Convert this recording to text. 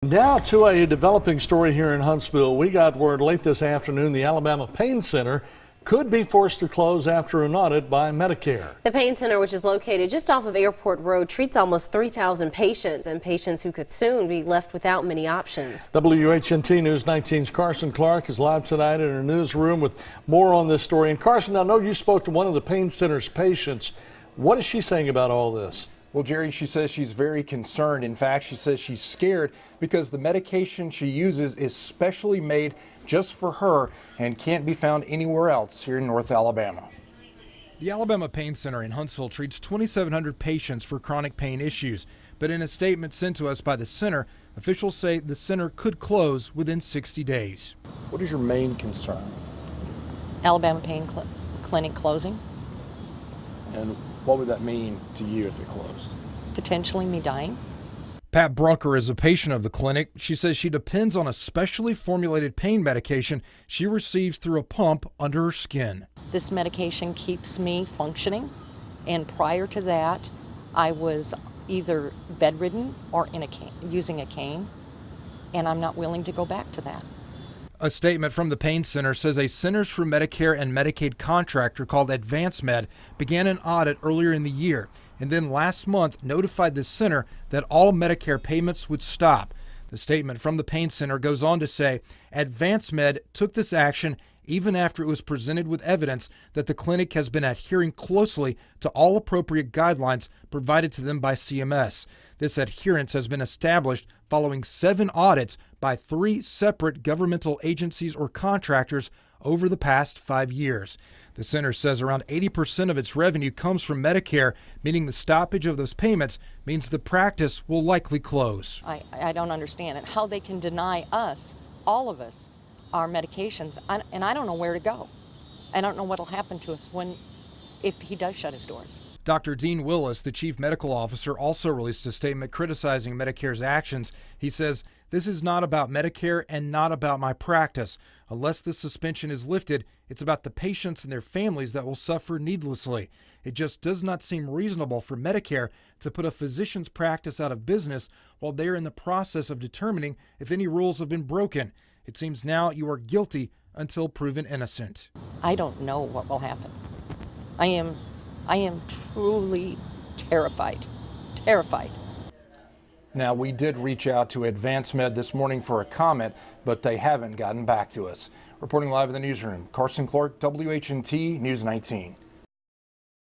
Now to a developing story here in Huntsville. We got word late this afternoon the Alabama Pain Center could be forced to close after an audit by Medicare. The Pain Center, which is located just off of Airport Road, treats almost 3,000 patients and patients who could soon be left without many options. WHNT News 19's Carson Clark is live tonight in her newsroom with more on this story. And Carson, I know you spoke to one of the Pain Center's patients. What is she saying about all this? Well, Jerry, she says she's very concerned. In fact, she says she's scared because the medication she uses is specially made just for her and can't be found anywhere else here in North Alabama. The Alabama Pain Center in Huntsville treats 2,700 patients for chronic pain issues. But in a statement sent to us by the center, officials say the center could close within 60 days. What is your main concern? Alabama Pain Clinic closing. And what would that mean to you if it closed? Potentially me dying. Pat Brunker is a patient of the clinic. She says she depends on a specially formulated pain medication she receives through a pump under her skin. This medication keeps me functioning, and prior to that, I was either bedridden or in a cane, using a cane, and I'm not willing to go back to that. A statement from the Pain Center says a Centers for Medicare and Medicaid contractor called AdvanceMed began an audit earlier in the year and then last month notified the center that all Medicare payments would stop. The statement from the Pain Center goes on to say AdvanceMed took this action even after it was presented with evidence that the clinic has been adhering closely to all appropriate guidelines provided to them by CMS. This adherence has been established following 7 audits by 3 separate governmental agencies or contractors over the past 5 years. The center says around 80% of its revenue comes from Medicare, meaning the stoppage of those payments means the practice will likely close. I don't understand it, how they can deny us, all of us, our medications, and I don't know where to go. I don't know what will happen to us if he does shut his doors. Dr. Dean Willis, the chief medical officer, also released a statement criticizing Medicare's actions. He says, "This is not about Medicare and not about my practice. Unless the suspension is lifted, it's about the patients and their families that will suffer needlessly. It just does not seem reasonable for Medicare to put a physician's practice out of business while they are in the process of determining if any rules have been broken. It seems now you are guilty until proven innocent." I don't know what will happen. I am truly terrified. Now, we did reach out to AdvanceMed this morning for a comment, but they haven't gotten back to us. Reporting live in the newsroom, Carson Clark, WHNT News 19.